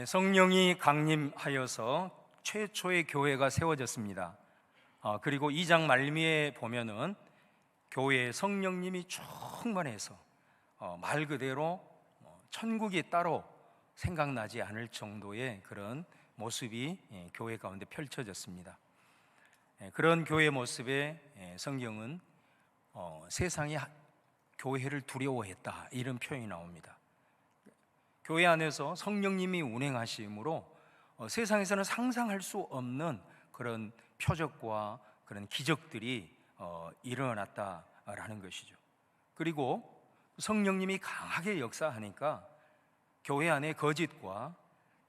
성령이 강림하여서 최초의 교회가 세워졌습니다. 그리고 2장 말미에 보면은 교회에 성령님이 충만해서 말 그대로 천국이 따로 생각나지 않을 정도의 그런 모습이 교회 가운데 펼쳐졌습니다. 그런 교회 모습에 성경은 세상이 교회를 두려워했다, 이런 표현이 나옵니다. 교회 안에서 성령님이 운행하심으로 세상에서는 상상할 수 없는 그런 표적과 그런 기적들이 일어났다라는 것이죠. 그리고 성령님이 강하게 역사하니까 교회 안에 거짓과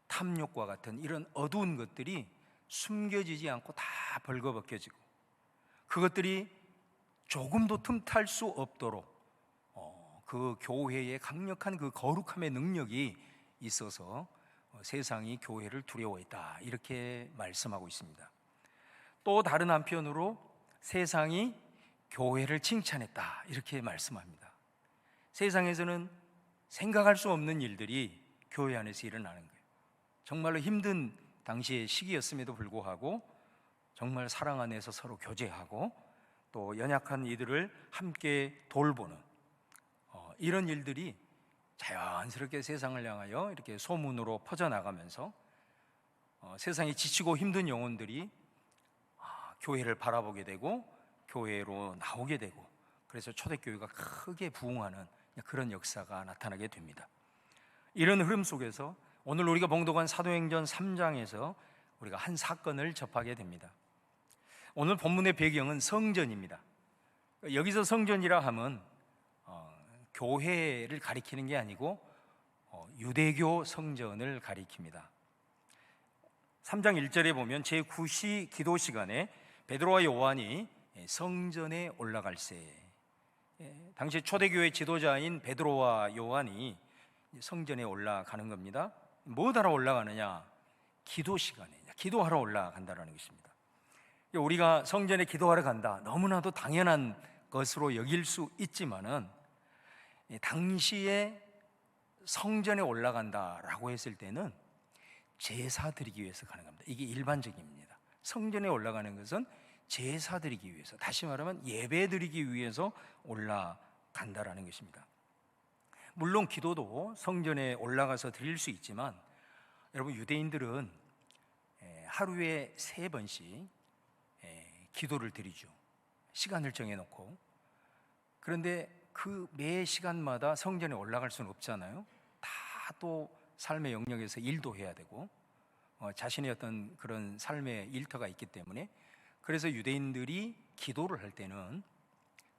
탐욕과 같은 이런 어두운 것들이 숨겨지지 않고 다 벌거벗겨지고, 그것들이 조금도 틈탈 수 없도록 그 교회의 강력한 그 거룩함의 능력이 있어서 세상이 교회를 두려워했다, 이렇게 말씀하고 있습니다. 또 다른 한편으로 세상이 교회를 칭찬했다, 이렇게 말씀합니다. 세상에서는 생각할 수 없는 일들이 교회 안에서 일어나는 거예요. 정말로 힘든 당시의 시기였음에도 불구하고 정말 사랑 안에서 서로 교제하고 또 연약한 이들을 함께 돌보는 이런 일들이 자연스럽게 세상을 향하여 이렇게 소문으로 퍼져나가면서 세상에 지치고 힘든 영혼들이 교회를 바라보게 되고 교회로 나오게 되고, 그래서 초대교회가 크게 부흥하는 그런 역사가 나타나게 됩니다. 이런 흐름 속에서 오늘 우리가 봉독한 사도행전 3장에서 우리가 한 사건을 접하게 됩니다. 오늘 본문의 배경은 성전입니다. 여기서 성전이라 하면 교회를 가리키는 게 아니고 유대교 성전을 가리킵니다. 3장 1절에 보면 제9시 기도 시간에 베드로와 요한이 성전에 올라갈새, 당시 초대교회 지도자인 베드로와 요한이 성전에 올라가는 겁니다. 뭐하러 올라가느냐? 기도 시간에 기도하러 올라간다는 것입니다. 우리가 성전에 기도하러 간다, 너무나도 당연한 것으로 여길 수 있지만은 당시에 성전에 올라간다라고 했을 때는 제사 드리기 위해서 가는 겁니다. 이게 일반적입니다. 성전에 올라가는 것은 제사 드리기 위해서, 다시 말하면 예배 드리기 위해서 올라간다라는 것입니다. 물론 기도도 성전에 올라가서 드릴 수 있지만, 여러분, 유대인들은 하루에 3번씩 기도를 드리죠. 시간을 정해놓고. 그런데 그 매 시간마다 성전에 올라갈 수는 없잖아요. 다 또 삶의 영역에서 일도 해야 되고 자신의 어떤 그런 삶의 일터가 있기 때문에, 그래서 유대인들이 기도를 할 때는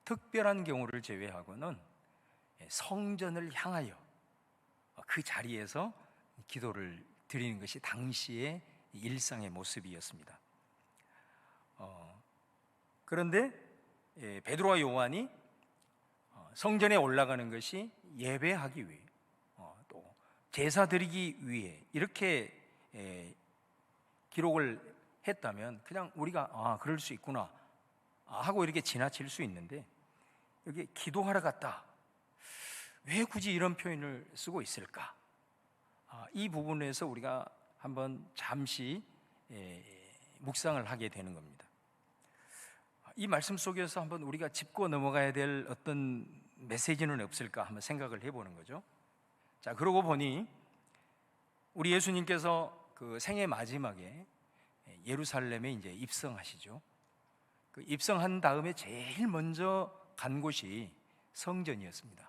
특별한 경우를 제외하고는 성전을 향하여 그 자리에서 기도를 드리는 것이 당시의 일상의 모습이었습니다. 그런데 베드로와 요한이 성전에 올라가는 것이 예배하기 위해, 또 제사 드리기 위해 이렇게 기록을 했다면 그냥 우리가 그럴 수 있구나 하고 이렇게 지나칠 수 있는데, 여기 기도하러 갔다, 왜 굳이 이런 표현을 쓰고 있을까? 이 부분에서 우리가 한번 잠시 묵상을 하게 되는 겁니다. 이 말씀 속에서 한번 우리가 짚고 넘어가야 될 어떤 메시지는 없을까 한번 생각을 해보는 거죠. 자, 그러고 보니 우리 예수님께서 그 생애 마지막에 예루살렘에 이제 입성하시죠. 그 입성한 다음에 제일 먼저 간 곳이 성전이었습니다.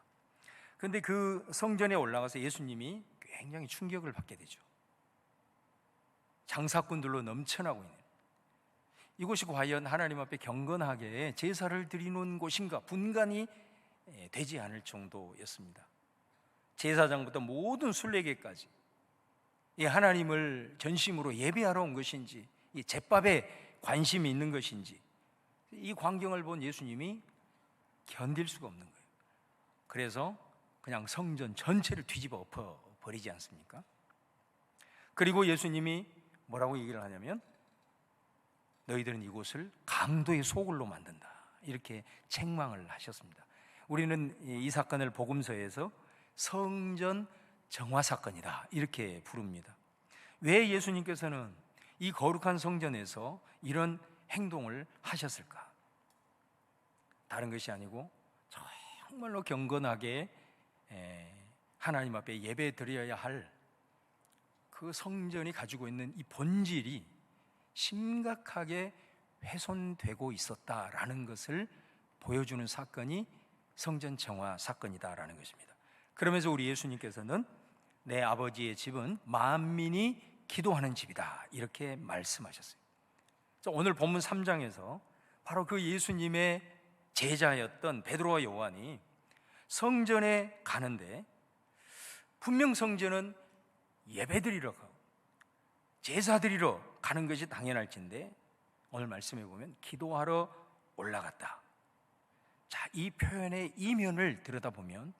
그런데 그 성전에 올라가서 예수님이 굉장히 충격을 받게 되죠. 장사꾼들로 넘쳐나고 있는 이곳이 과연 하나님 앞에 경건하게 제사를 드리는 곳인가 분간이 되지 않을 정도였습니다. 제사장부터 모든 순례객까지 이 하나님을 전심으로 예배하러 온 것인지, 이 제밥에 관심이 있는 것인지, 이 광경을 본 예수님이 견딜 수가 없는 거예요. 그래서 그냥 성전 전체를 뒤집어 엎어 버리지 않습니까? 그리고 예수님이 뭐라고 얘기를 하냐면, 너희들은 이곳을 강도의 소굴로 만든다, 이렇게 책망을 하셨습니다. 우리는 이 사건을 복음서에서 성전 정화 사건이다, 이렇게 부릅니다. 왜 예수님께서는 이 거룩한 성전에서 이런 행동을 하셨을까? 다른 것이 아니고 정말로 경건하게 하나님 앞에 예배 드려야 할 그 성전이 가지고 있는 이 본질이 심각하게 훼손되고 있었다라는 것을 보여주는 사건이 성전 정화 사건이다라는 것입니다. 그러면서 우리 예수님께서는 내 아버지의 집은 만민이 기도하는 집이다 이렇게 말씀하셨어요. 오늘 본문 3장에서 바로 그 예수님의 제자였던 베드로와 요한이 성전에 가는데, 분명 성전은 예배드리러 가고 제사드리러 가는 것이 당연할진데 오늘 말씀해 보면 기도하러 올라갔다. 자, 이 표현의 이면을 들여다보면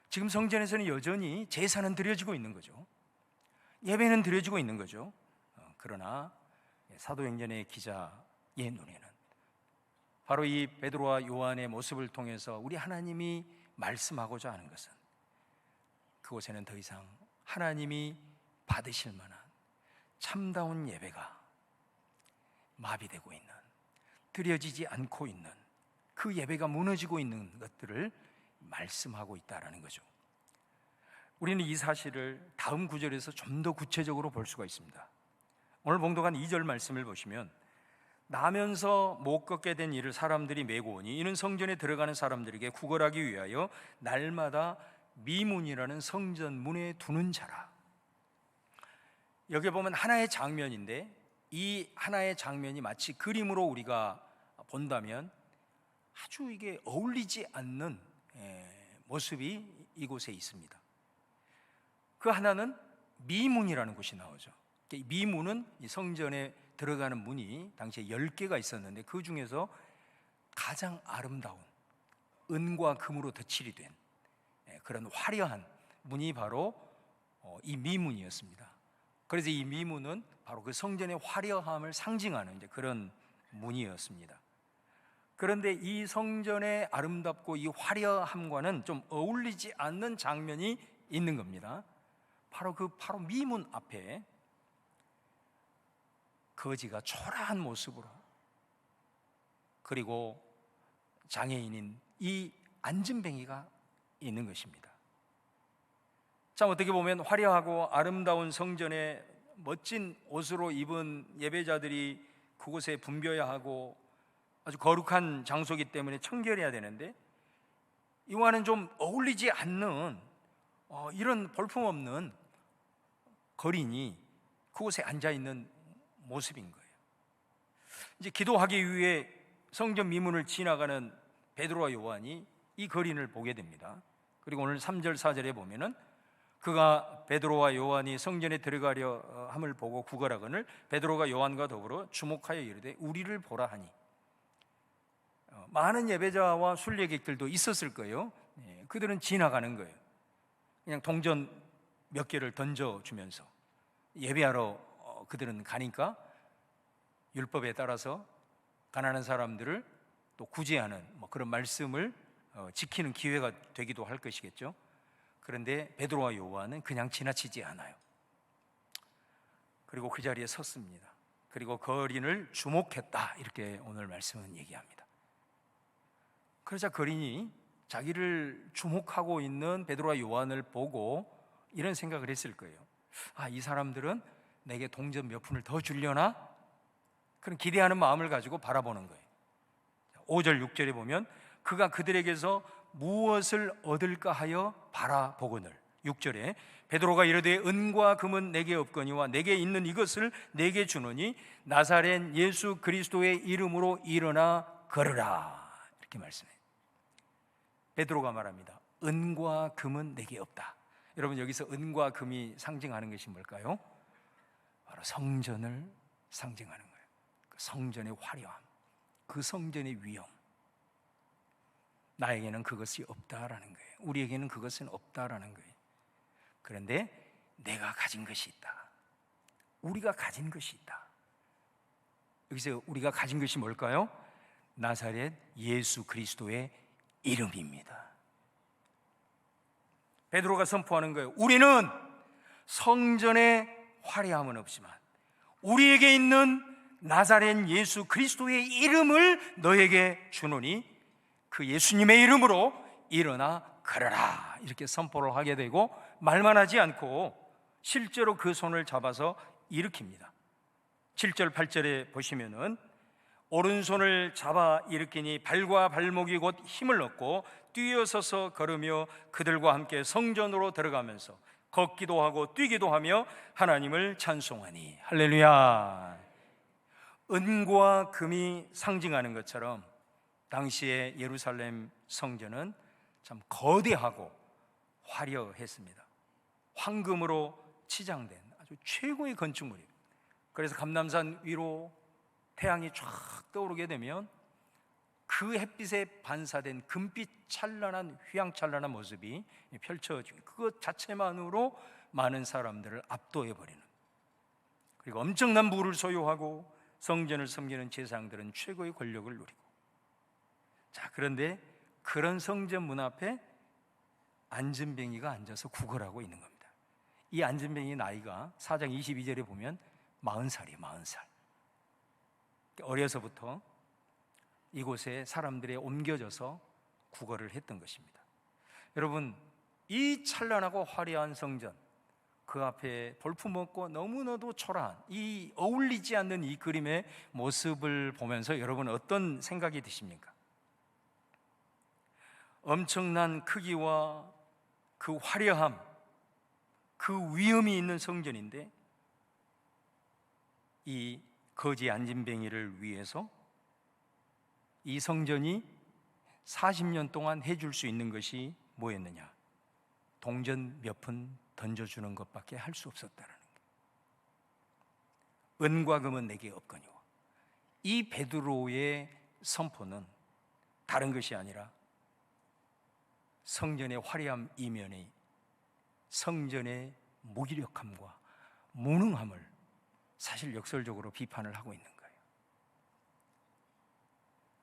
지금 성전에서는 여전히 제사는 드려지고 있는 거죠. 예배는 드려지고 있는 거죠. 그러나 사도행전의 기자의 눈에는 바로 이 베드로와 요한의 모습을 통해서 우리 하나님이 말씀하고자 하는 것은 그곳에는 더 이상 하나님이 받으실 만한 참다운 예배가 마비되고 있는, 드려지지 않고 있는, 그 예배가 무너지고 있는 것들을 말씀하고 있다라는 거죠. 우리는 이 사실을 다음 구절에서 좀 더 구체적으로 볼 수가 있습니다. 오늘 봉독한 2절 말씀을 보시면, 나면서 못 걷게 된 이를 사람들이 메고 오니 이는 성전에 들어가는 사람들에게 구걸하기 위하여 날마다 미문이라는 성전 문에 두는 자라. 여기 보면 하나의 장면인데, 이 하나의 장면이 마치 그림으로 우리가 본다면 아주 이게 어울리지 않는 모습이 이곳에 있습니다. 그 하나는 미문이라는 곳이 나오죠. 미문은 이 성전에 들어가는 문이 당시에 10개가 있었는데 그 중에서 가장 아름다운 은과 금으로 덧칠이 된 그런 화려한 문이 바로 이 미문이었습니다. 그래서 이 미문은 바로 그 성전의 화려함을 상징하는 이제 그런 문이었습니다. 그런데 이 성전의 아름답고 이 화려함과는 좀 어울리지 않는 장면이 있는 겁니다. 바로 미문 앞에 거지가 초라한 모습으로, 그리고 장애인인 이 안진뱅이가 있는 것입니다. 참, 어떻게 보면 화려하고 아름다운 성전에 멋진 옷으로 입은 예배자들이 그곳에 붐벼야 하고 아주 거룩한 장소이기 때문에 청결해야 되는데, 이와는 좀 어울리지 않는 이런 볼품없는 거린이 그곳에 앉아있는 모습인 거예요. 이제 기도하기 위해 성전 미문을 지나가는 베드로와 요한이 이 거린을 보게 됩니다. 그리고 오늘 3절 4절에 보면은 그가 베드로와 요한이 성전에 들어가려 함을 보고 구걸하거늘 베드로가 요한과 더불어 주목하여 이르되 우리를 보라 하니. 많은 예배자와 순례객들도 있었을 거예요. 그들은 지나가는 거예요. 그냥 동전 몇 개를 던져주면서 예배하러 그들은 가니까 율법에 따라서 가난한 사람들을 또 구제하는 그런 말씀을 지키는 기회가 되기도 할 것이겠죠. 그런데 베드로와 요한은 그냥 지나치지 않아요. 그리고 그 자리에 섰습니다. 그리고 거린을 주목했다, 이렇게 오늘 말씀은 얘기합니다. 그러자 거린이 자기를 주목하고 있는 베드로와 요한을 보고 이런 생각을 했을 거예요. 이 사람들은 내게 동전 몇 푼을 더 주려나? 그런 기대하는 마음을 가지고 바라보는 거예요. 5절 6절에 보면 그가 그들에게서 무엇을 얻을까 하여 바라보거늘. 6절에 베드로가 이르되 은과 금은 내게 없거니와 내게 있는 이것을 내게 주노니 나사렛 예수 그리스도의 이름으로 일어나 걸으라, 이렇게 말씀해요. 베드로가 말합니다. 은과 금은 내게 없다. 여러분, 여기서 은과 금이 상징하는 것이 뭘까요? 바로 성전을 상징하는 거예요. 그 성전의 화려함, 그 성전의 위엄. 나에게는 그것이 없다라는 거예요. 우리에게는 그것은 없다라는 거예요. 그런데 내가 가진 것이 있다. 우리가 가진 것이 있다. 여기서 우리가 가진 것이 뭘까요? 나사렛 예수 그리스도의 이름입니다. 베드로가 선포하는 거예요. 우리는 성전의 화려함은 없지만 우리에게 있는 나사렛 예수 그리스도의 이름을 너에게 주노니 그 예수님의 이름으로 일어나 걸어라, 이렇게 선포를 하게 되고 말만 하지 않고 실제로 그 손을 잡아서 일으킵니다. 7절 8절에 보시면은 오른손을 잡아 일으키니 발과 발목이 곧 힘을 얻고 뛰어서서 걸으며 그들과 함께 성전으로 들어가면서 걷기도 하고 뛰기도 하며 하나님을 찬송하니. 할렐루야. 은과 금이 상징하는 것처럼 당시의 예루살렘 성전은 참 거대하고 화려했습니다. 황금으로 치장된 아주 최고의 건축물이에요. 그래서 감람산 위로 태양이 쫙 떠오르게 되면 그 햇빛에 반사된 금빛 찬란한 휘황찬란한 모습이 펼쳐지고 그것 자체만으로 많은 사람들을 압도해버리는, 그리고 엄청난 부를 소유하고 성전을 섬기는 제사장들은 최고의 권력을 누리고, 자, 그런데 그런 성전 문 앞에 안진뱅이가 앉아서 구걸하고 있는 겁니다. 이 안진뱅이 나이가 4장 22절에 보면 40살이에요. 40살. 어려서부터 이곳에 사람들이 옮겨져서 구걸을 했던 것입니다. 여러분, 이 찬란하고 화려한 성전, 그 앞에 볼품없고 너무나도 초라한 이 어울리지 않는 이 그림의 모습을 보면서 여러분 어떤 생각이 드십니까? 엄청난 크기와 그 화려함, 그 위엄이 있는 성전인데 이 거지 안진뱅이를 위해서 이 성전이 40년 동안 해줄 수 있는 것이 뭐였느냐? 동전 몇 푼 던져주는 것밖에 할 수 없었다는 거예요. 은과 금은 내게 없거니와. 이 베드로의 선포는 다른 것이 아니라 성전의 화려함 이면에 성전의 무기력함과 무능함을 사실 역설적으로 비판을 하고 있는 거예요.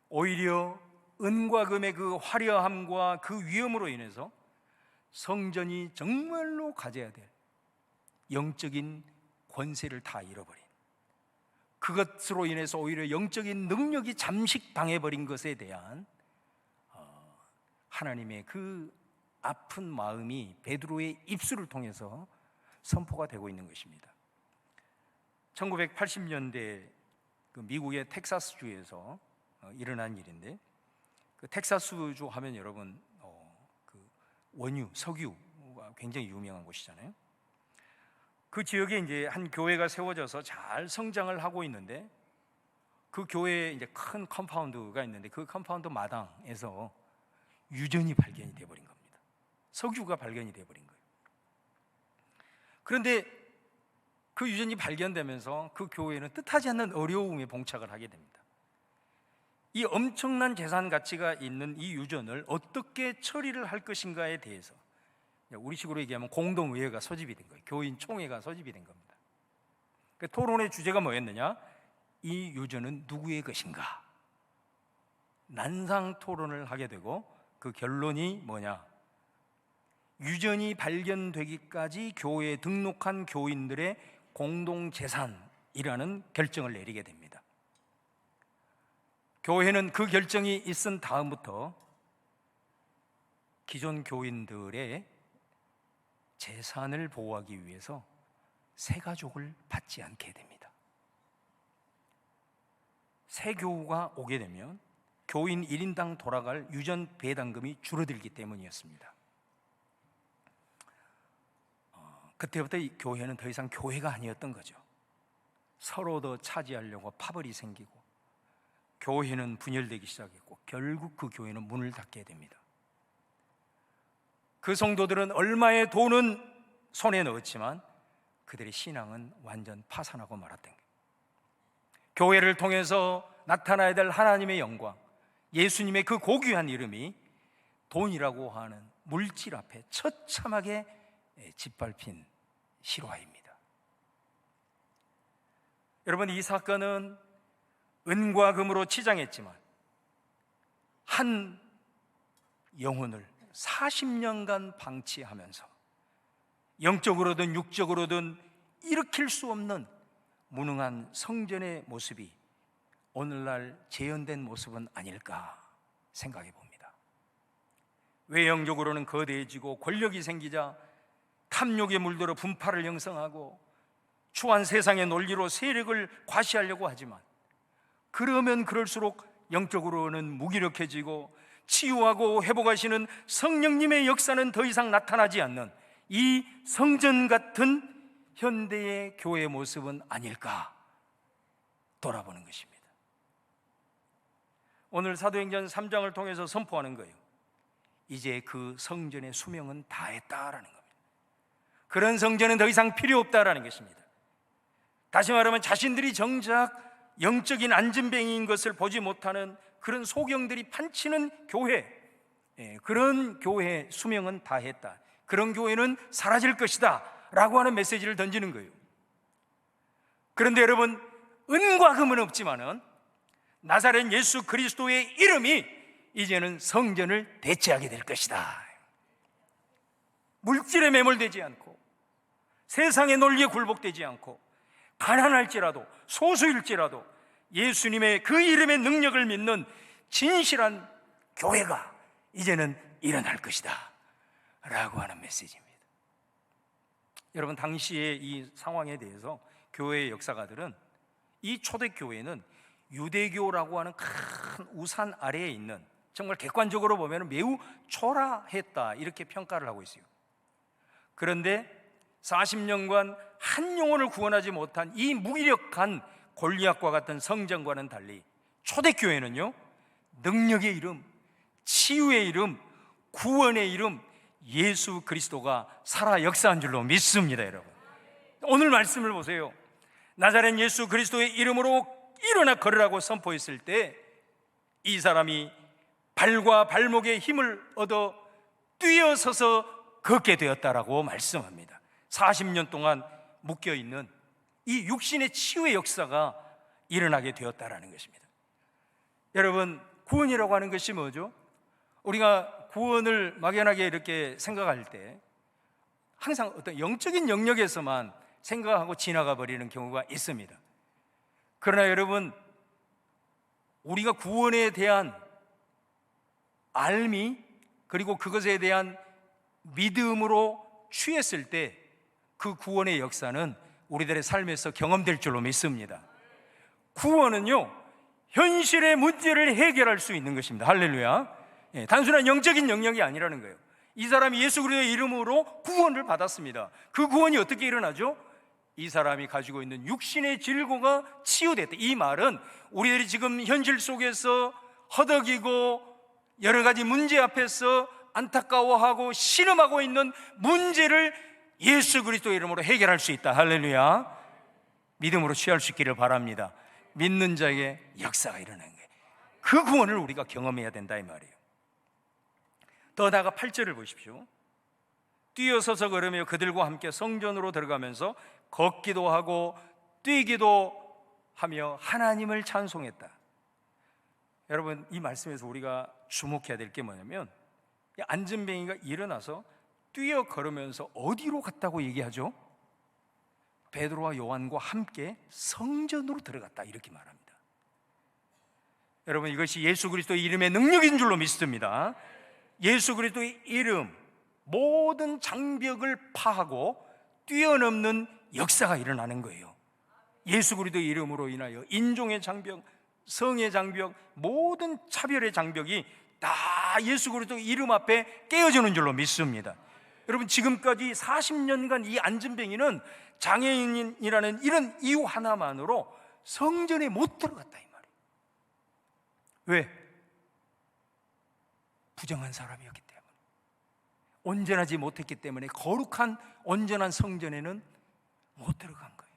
오히려 은과 금의 그 화려함과 그 위엄으로 인해서 성전이 정말로 가져야 될 영적인 권세를 다 잃어버린, 그것으로 인해서 오히려 영적인 능력이 잠식당해버린 것에 대한 하나님의 그 아픈 마음이 베드로의 입술을 통해서 선포가 되고 있는 것입니다. 1980년대 그 미국의 텍사스주에서 일어난 일인데, 그 텍사스주 하면 여러분 그 원유, 석유가 굉장히 유명한 곳이잖아요. 그 지역에 이제 한 교회가 세워져서 잘 성장을 하고 있는데, 그 교회에 이제 큰 컴파운드가 있는데 그 컴파운드 마당에서 유전이 발견이 돼버린 겁니다. 석유가 발견이 돼버린 거예요. 그런데 그 유전이 발견되면서 그 교회는 뜻하지 않는 어려움에 봉착을 하게 됩니다. 이 엄청난 재산 가치가 있는 이 유전을 어떻게 처리를 할 것인가에 대해서 우리식으로 얘기하면 공동의회가 소집이 된 거예요. 교인 총회가 소집이 된 겁니다. 그 토론의 주제가 뭐였느냐? 이 유전은 누구의 것인가? 난상 토론을 하게 되고 그 결론이 뭐냐? 유전이 발견되기까지 교회에 등록한 교인들의 공동재산이라는 결정을 내리게 됩니다. 교회는 그 결정이 있은 다음부터 기존 교인들의 재산을 보호하기 위해서 새 가족을 받지 않게 됩니다. 새 교우가 오게 되면 교인 1인당 돌아갈 유전 배당금이 줄어들기 때문이었습니다. 그때부터 이 교회는 더 이상 교회가 아니었던 거죠. 서로 더 차지하려고 파벌이 생기고 교회는 분열되기 시작했고 결국 그 교회는 문을 닫게 됩니다. 그 성도들은 얼마의 돈은 손에 넣었지만 그들의 신앙은 완전 파산하고 말았던 거예요. 교회를 통해서 나타나야 될 하나님의 영광, 예수님의 그 고귀한 이름이 돈이라고 하는 물질 앞에 처참하게 짓밟힌 실화입니다. 여러분, 이 사건은 은과 금으로 치장했지만 한 영혼을 40년간 방치하면서 영적으로든 육적으로든 일으킬 수 없는 무능한 성전의 모습이 오늘날 재현된 모습은 아닐까 생각해 봅니다. 외형적으로는 거대해지고 권력이 생기자 탐욕에 물들어 분파를 형성하고 추한 세상의 논리로 세력을 과시하려고 하지만, 그러면 그럴수록 영적으로는 무기력해지고 치유하고 회복하시는 성령님의 역사는 더 이상 나타나지 않는 이 성전 같은 현대의 교회 모습은 아닐까 돌아보는 것입니다. 오늘 사도행전 3장을 통해서 선포하는 거예요. 이제 그 성전의 수명은 다했다라는 겁니다. 그런 성전은 더 이상 필요 없다라는 것입니다. 다시 말하면 자신들이 정작 영적인 안전뱅이인 것을 보지 못하는 그런 소경들이 판치는 교회, 그런 교회의 수명은 다했다, 그런 교회는 사라질 것이다 라고 하는 메시지를 던지는 거예요. 그런데 여러분, 은과 금은 없지만은 나사렛 예수 그리스도의 이름이 이제는 성전을 대체하게 될 것이다. 물질에 매몰되지 않고 세상의 논리에 굴복되지 않고 가난할지라도 소수일지라도 예수님의 그 이름의 능력을 믿는 진실한 교회가 이제는 일어날 것이다 라고 하는 메시지입니다. 여러분, 당시의 이 상황에 대해서 교회의 역사가들은 이 초대교회는 유대교라고 하는 큰 우산 아래에 있는, 정말 객관적으로 보면 매우 초라했다 이렇게 평가를 하고 있어요. 그런데 40년간 한 영혼을 구원하지 못한 이 무기력한 골리앗과 같은 성전과는 달리 초대교회는요, 능력의 이름, 치유의 이름, 구원의 이름 예수 그리스도가 살아 역사한 줄로 믿습니다. 여러분, 오늘 말씀을 보세요. 나사렛 예수 그리스도의 이름으로 일어나 걸으라고 선포했을 때 이 사람이 발과 발목에 힘을 얻어 뛰어서서 걷게 되었다라고 말씀합니다. 40년 동안 묶여있는 이 육신의 치유의 역사가 일어나게 되었다라는 것입니다. 여러분, 구원이라고 하는 것이 뭐죠? 우리가 구원을 막연하게 이렇게 생각할 때 항상 어떤 영적인 영역에서만 생각하고 지나가 버리는 경우가 있습니다. 그러나 여러분, 우리가 구원에 대한 알미, 그리고 그것에 대한 믿음으로 취했을 때 그 구원의 역사는 우리들의 삶에서 경험될 줄로 믿습니다. 구원은요, 현실의 문제를 해결할 수 있는 것입니다. 할렐루야. 단순한 영적인 영역이 아니라는 거예요. 이 사람이 예수 그리스도의 이름으로 구원을 받았습니다. 그 구원이 어떻게 일어나죠? 이 사람이 가지고 있는 육신의 질고가 치유됐다. 이 말은 우리들이 지금 현실 속에서 허덕이고 여러 가지 문제 앞에서 안타까워하고 신음하고 있는 문제를 예수 그리스도의 이름으로 해결할 수 있다. 할렐루야. 믿음으로 취할 수 있기를 바랍니다. 믿는 자의 역사가 일어나는 거예요. 그 구원을 우리가 경험해야 된다 이 말이에요. 더 나아가 8절을 보십시오. 뛰어서서 걸으며 그들과 함께 성전으로 들어가면서 걷기도 하고 뛰기도 하며 하나님을 찬송했다. 여러분, 이 말씀에서 우리가 주목해야 될 게 뭐냐면, 안전뱅이가 일어나서 뛰어 걸으면서 어디로 갔다고 얘기하죠? 베드로와 요한과 함께 성전으로 들어갔다 이렇게 말합니다. 여러분, 이것이 예수 그리스도의 이름의 능력인 줄로 믿습니다. 예수 그리스도의 이름, 모든 장벽을 파하고 뛰어넘는 역사가 일어나는 거예요. 예수 그리스도의 이름으로 인하여 인종의 장벽, 성의 장벽, 모든 차별의 장벽이 다 예수 그리스도의 이름 앞에 깨어지는 줄로 믿습니다. 여러분, 지금까지 40년간 이 안전뱅이는 장애인이라는 이런 이유 하나만으로 성전에 못 들어갔다 이 말이에요. 왜? 부정한 사람이었기 때문에, 온전하지 못했기 때문에 거룩한 온전한 성전에는 못 들어간 거예요.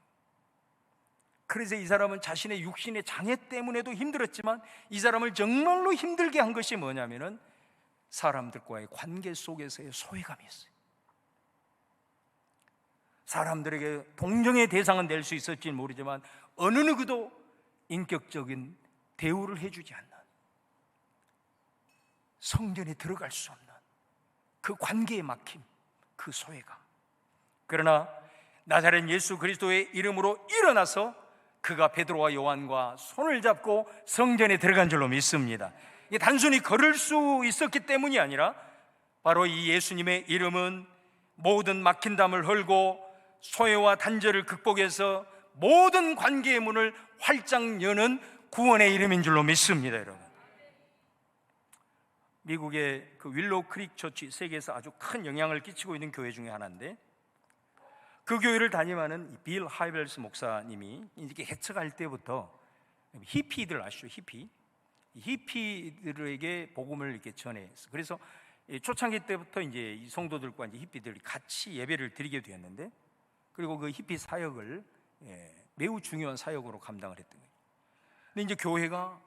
그래서 이 사람은 자신의 육신의 장애 때문에도 힘들었지만, 이 사람을 정말로 힘들게 한 것이 뭐냐면은 사람들과의 관계 속에서의 소외감이 있어요. 사람들에게 동정의 대상은 될 수 있을지 모르지만 어느 누구도 인격적인 대우를 해주지 않는, 성전에 들어갈 수 없는 그 관계에 막힘, 그 소외감. 그러나 나사렛 예수 그리스도의 이름으로 일어나서 그가 베드로와 요한과 손을 잡고 성전에 들어간 줄로 믿습니다. 이게 단순히 걸을 수 있었기 때문이 아니라 바로 이 예수님의 이름은 모든 막힌 담을 헐고 소외와 단절을 극복해서 모든 관계의 문을 활짝 여는 구원의 이름인 줄로 믿습니다. 여러분, 미국의 그 윌로우 크릭 처치, 세계에서 아주 큰 영향을 끼치고 있는 교회 중에 하나인데, 그 교회를 담임하는 빌 하이벨스 목사님이 이렇게 개척할 때부터 히피들 아시죠? 히피들에게 복음을 이렇게 전해했어. 그래서 초창기 때부터 이제 이 성도들과 이제 히피들이 같이 예배를 드리게 되었는데, 그리고 그 히피 사역을 매우 중요한 사역으로 감당을 했던 거예요. 근데 이제 교회가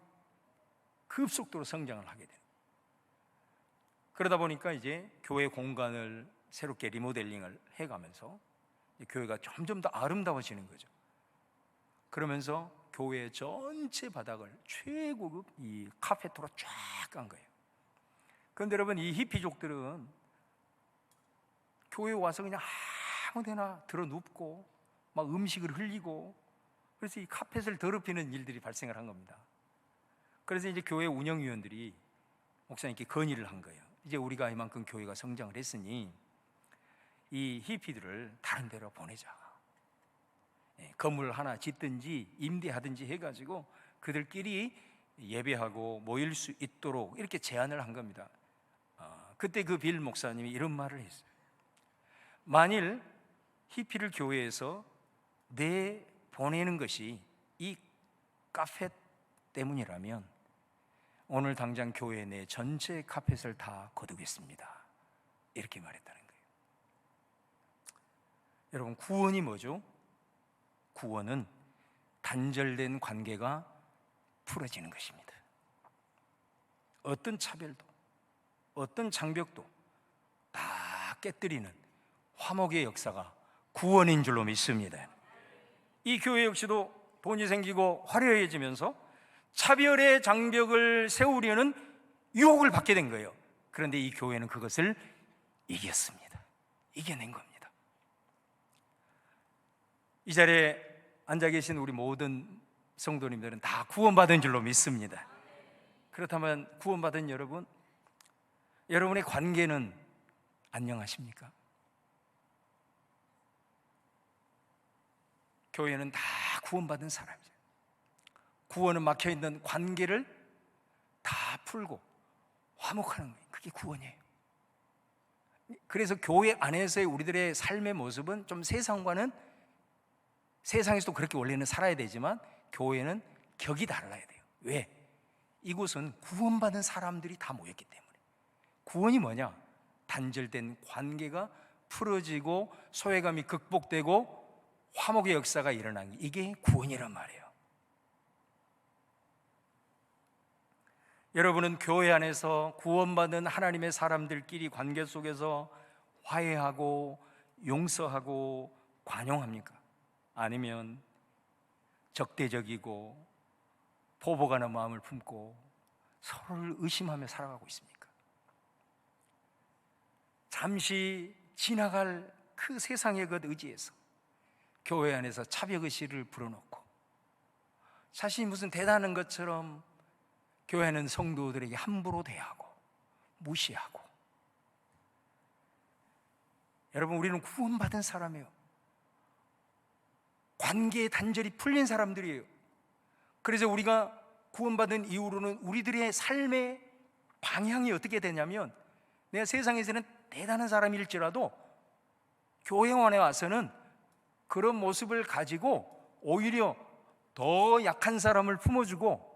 급속도로 성장을 하게 돼요. 그러다 보니까 이제 교회 공간을 새롭게 리모델링을 해가면서 교회가 점점 더 아름다워지는 거죠. 그러면서 교회 전체 바닥을 최고급 이 카페토로 쫙 깐 거예요. 그런데 여러분, 이 히피족들은 교회에 와서 그냥 아무데나 들어 눕고 막 음식을 흘리고, 그래서 이 카펫을 더럽히는 일들이 발생을 한 겁니다. 그래서 이제 교회 운영위원들이 목사님께 건의를 한 거예요. 이제 우리가 이만큼 교회가 성장을 했으니 이 히피들을 다른 데로 보내자. 건물 하나 짓든지 임대하든지 해가지고 그들끼리 예배하고 모일 수 있도록 이렇게 제안을 한 겁니다. 그때 그 빌 목사님이 이런 말을 했어요. 만일 히피를 교회에서 내보내는 것이 이 카펫 때문이라면 오늘 당장 교회 내 전체 카펫을 다 거두겠습니다. 이렇게 말했다는 거예요. 여러분, 구원이 뭐죠? 구원은 단절된 관계가 풀어지는 것입니다. 어떤 차별도, 어떤 장벽도 다 깨뜨리는 화목의 역사가 구원인 줄로 믿습니다. 이 교회 역시도 돈이 생기고 화려해지면서 차별의 장벽을 세우려는 유혹을 받게 된 거예요. 그런데 이 교회는 그것을 이겼습니다. 이겨낸 겁니다. 이 자리에 앉아 계신 우리 모든 성도님들은 다 구원받은 줄로 믿습니다. 그렇다면 구원받은 여러분, 여러분의 관계는 안녕하십니까? 교회는 다 구원받은 사람이죠. 구원은 막혀있는 관계를 다 풀고 화목하는 거예요. 그게 구원이에요. 그래서 교회 안에서의 우리들의 삶의 모습은 좀 세상에서도 그렇게 원래는 살아야 되지만 교회는 격이 달라야 돼요. 왜? 이곳은 구원받은 사람들이 다 모였기 때문에. 구원이 뭐냐? 단절된 관계가 풀어지고 소외감이 극복되고 화목의 역사가 일어나는 게, 이게 구원이란 말이에요. 여러분은 교회 안에서 구원받은 하나님의 사람들끼리 관계 속에서 화해하고 용서하고 관용합니까? 아니면 적대적이고 보복하는 마음을 품고 서로를 의심하며 살아가고 있습니까? 잠시 지나갈 그 세상의 것 의지에서 교회 안에서 차별의식을 불어넣고 자신이 무슨 대단한 것처럼 교회는 성도들에게 함부로 대하고 무시하고. 여러분, 우리는 구원받은 사람이에요. 관계의 단절이 풀린 사람들이에요. 그래서 우리가 구원받은 이후로는 우리들의 삶의 방향이 어떻게 되냐면, 내가 세상에서는 대단한 사람일지라도 교회원에 와서는 그런 모습을 가지고 오히려 더 약한 사람을 품어주고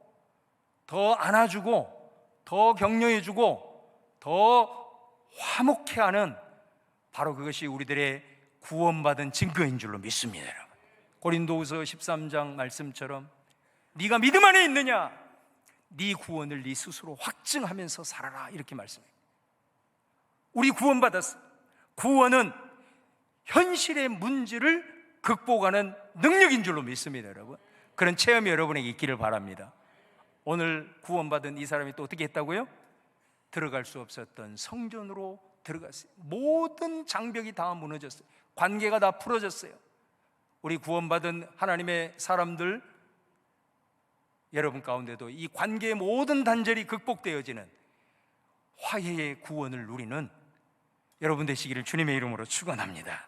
더 안아주고 더 격려해주고 더 화목해 하는, 바로 그것이 우리들의 구원받은 증거인 줄로 믿습니다. 여러분, 고린도후서 13장 말씀처럼 네가 믿음 안에 있느냐? 네 구원을 네 스스로 확증하면서 살아라, 이렇게 말씀해요. 우리 구원받았어. 구원은 현실의 문제를 극복하는 능력인 줄로 믿습니다. 여러분, 그런 체험이 여러분에게 있기를 바랍니다. 오늘 구원받은 이 사람이 또 어떻게 했다고요? 들어갈 수 없었던 성전으로 들어갔어요. 모든 장벽이 다 무너졌어요. 관계가 다 풀어졌어요. 우리 구원받은 하나님의 사람들 여러분 가운데도 이 관계의 모든 단절이 극복되어지는 화해의 구원을 누리는 여러분 되시기를 주님의 이름으로 축원합니다.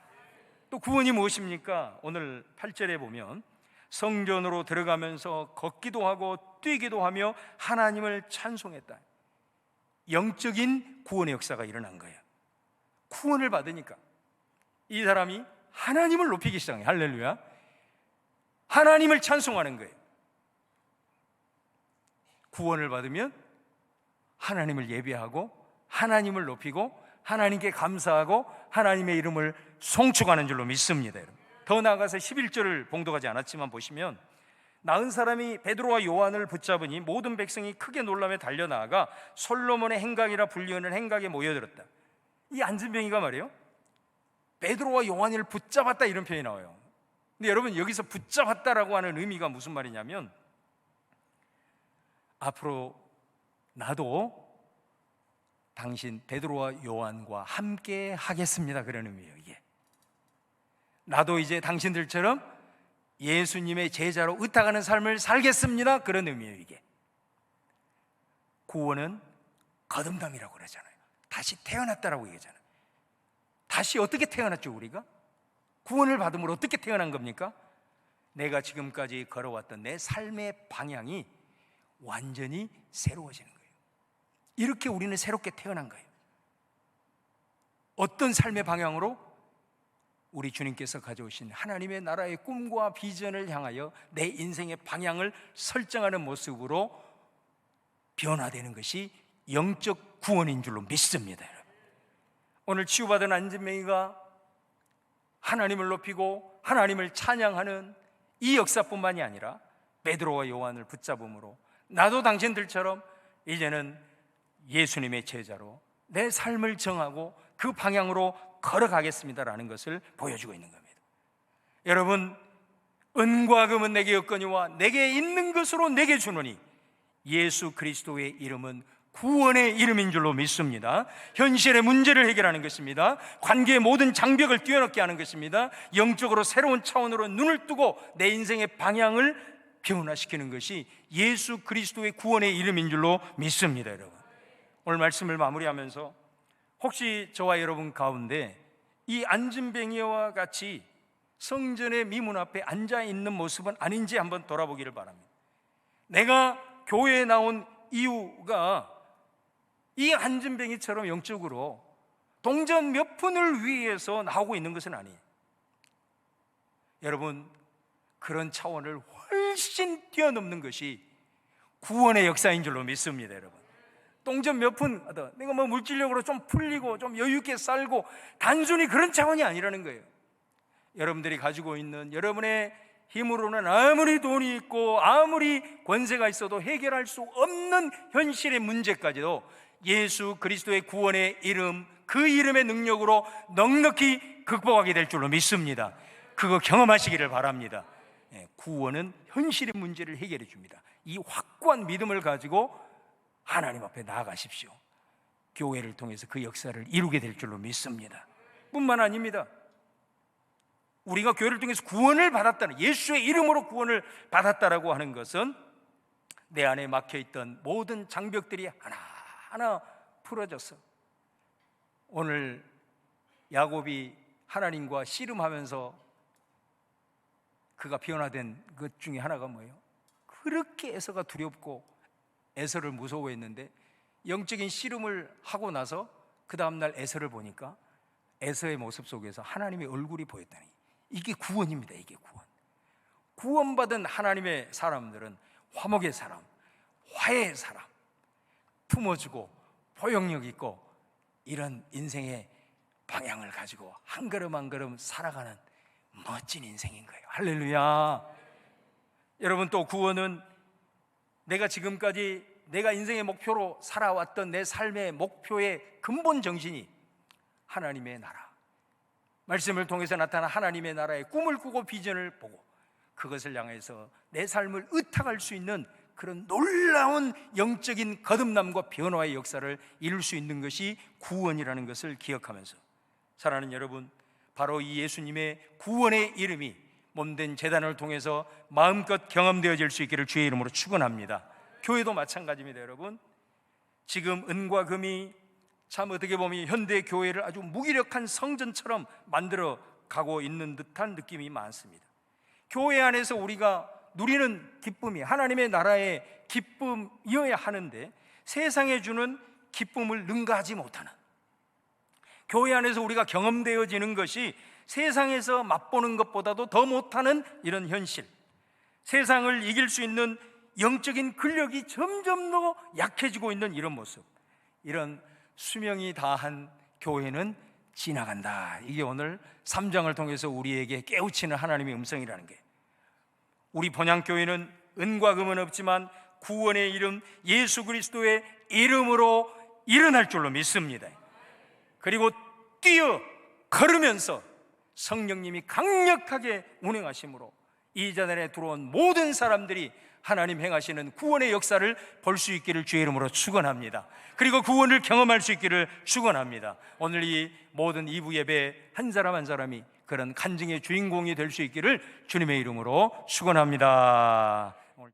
또 구원이 무엇입니까? 오늘 8절에 보면 성전으로 들어가면서 걷기도 하고 뛰기도 하며 하나님을 찬송했다. 영적인 구원의 역사가 일어난 거예요. 구원을 받으니까 이 사람이 하나님을 높이기 시작해요. 할렐루야. 하나님을 찬송하는 거예요. 구원을 받으면 하나님을 예배하고 하나님을 높이고 하나님께 감사하고 하나님의 이름을 송축하는 줄로 믿습니다. 여러분. 더 나아가서 11절을 봉독하지 않았지만 보시면 나은 사람이 베드로와 요한을 붙잡으니 모든 백성이 크게 놀라며 달려나가 솔로몬의 행각이라 불리우는 행각에 모여들었다. 이 안진뱅이가 말이에요, 베드로와 요한을 붙잡았다 이런 표현이 나와요. 근데 여러분, 여기서 붙잡았다라고 하는 의미가 무슨 말이냐면 앞으로 나도 당신 베드로와 요한과 함께 하겠습니다, 그런 의미예요. 이게 나도 이제 당신들처럼 예수님의 제자로 의탁하는 삶을 살겠습니다, 그런 의미예요. 이게 구원은 거듭남이라고 그러잖아요. 다시 태어났다라고 얘기하잖아요. 다시 어떻게 태어났죠? 우리가 구원을 받음으로 어떻게 태어난 겁니까? 내가 지금까지 걸어왔던 내 삶의 방향이 완전히 새로워지는 거예요. 이렇게 우리는 새롭게 태어난 거예요. 어떤 삶의 방향으로? 우리 주님께서 가져오신 하나님의 나라의 꿈과 비전을 향하여 내 인생의 방향을 설정하는 모습으로 변화되는 것이 영적 구원인 줄로 믿습니다. 오늘 치유받은 안진뱅이가 하나님을 높이고 하나님을 찬양하는 이 역사뿐만이 아니라 베드로와 요한을 붙잡음으로 나도 당신들처럼 이제는 예수님의 제자로 내 삶을 정하고 그 방향으로 걸어가겠습니다라는 것을 보여주고 있는 겁니다. 여러분, 은과 금은 내게 없거니와 내게 있는 것으로 내게 주노니 예수 그리스도의 이름은 구원의 이름인 줄로 믿습니다. 현실의 문제를 해결하는 것입니다. 관계의 모든 장벽을 뛰어넘게 하는 것입니다. 영적으로 새로운 차원으로 눈을 뜨고 내 인생의 방향을 변화시키는 것이 예수 그리스도의 구원의 이름인 줄로 믿습니다. 여러분, 오늘 말씀을 마무리하면서 혹시 저와 여러분 가운데 이 안진뱅이와 같이 성전의 미문 앞에 앉아있는 모습은 아닌지 한번 돌아보기를 바랍니다. 내가 교회에 나온 이유가 이 안진뱅이처럼 영적으로 동전 몇 푼을 위해서 나오고 있는 것은 아니에요. 여러분, 그런 차원을 훨씬 뛰어넘는 것이 구원의 역사인 줄로 믿습니다. 여러분, 동전 몇 푼, 내가 뭐 물질력으로 좀 풀리고 좀 여유 있게 살고 단순히 그런 차원이 아니라는 거예요. 여러분들이 가지고 있는 여러분의 힘으로는 아무리 돈이 있고 아무리 권세가 있어도 해결할 수 없는 현실의 문제까지도 예수 그리스도의 구원의 이름, 그 이름의 능력으로 넉넉히 극복하게 될 줄로 믿습니다. 그거 경험하시기를 바랍니다. 구원은 현실의 문제를 해결해 줍니다. 이 확고한 믿음을 가지고 하나님 앞에 나아가십시오. 교회를 통해서 그 역사를 이루게 될 줄로 믿습니다. 뿐만 아닙니다. 우리가 교회를 통해서 구원을 받았다는, 예수의 이름으로 구원을 받았다라고 하는 것은 내 안에 막혀있던 모든 장벽들이 하나하나 풀어졌어. 오늘 야곱이 하나님과 씨름하면서 그가 변화된 것 중에 하나가 뭐예요? 그렇게 에서가 두렵고 에서를 무서워했는데 영적인 씨름을 하고 나서 그 다음날 에서를 보니까 에서의 모습 속에서 하나님의 얼굴이 보였다니, 이게 구원입니다. 이게 구원. 구원받은 하나님의 사람들은 화목의 사람, 화해의 사람, 품어주고 포용력 있고 이런 인생의 방향을 가지고 한 걸음 한 걸음 살아가는 멋진 인생인 거예요. 할렐루야. 여러분, 또 구원은 내가 지금까지 내가 인생의 목표로 살아왔던 내 삶의 목표의 근본 정신이 하나님의 나라, 말씀을 통해서 나타난 하나님의 나라의 꿈을 꾸고 비전을 보고 그것을 향해서 내 삶을 의탁할 수 있는 그런 놀라운 영적인 거듭남과 변화의 역사를 이룰 수 있는 것이 구원이라는 것을 기억하면서 사랑하는 여러분, 바로 이 예수님의 구원의 이름이 몸된 제단을 통해서 마음껏 경험되어질 수 있기를 주의 이름으로 축원합니다. 교회도 마찬가지입니다. 여러분, 지금 은과 금이 참 어떻게 보면 현대 교회를 아주 무기력한 성전처럼 만들어 가고 있는 듯한 느낌이 많습니다. 교회 안에서 우리가 누리는 기쁨이 하나님의 나라의 기쁨이어야 하는데 세상에 주는 기쁨을 능가하지 못하는, 교회 안에서 우리가 경험되어지는 것이 세상에서 맛보는 것보다도 더 못하는 이런 현실, 세상을 이길 수 있는 영적인 근력이 점점 더 약해지고 있는 이런 모습, 이런 수명이 다한 교회는 지나간다. 이게 오늘 3장을 통해서 우리에게 깨우치는 하나님의 음성이라는 게, 우리 본향교회는 은과 금은 없지만 구원의 이름 예수 그리스도의 이름으로 일어날 줄로 믿습니다. 그리고 뛰어 걸으면서 성령님이 강력하게 운행하심으로 이 자단에 들어온 모든 사람들이 하나님 행하시는 구원의 역사를 볼 수 있기를 주의 이름으로 축원합니다. 그리고 구원을 경험할 수 있기를 축원합니다. 오늘 이 모든 2부 예배 한 사람 한 사람이 그런 간증의 주인공이 될 수 있기를 주님의 이름으로 축원합니다.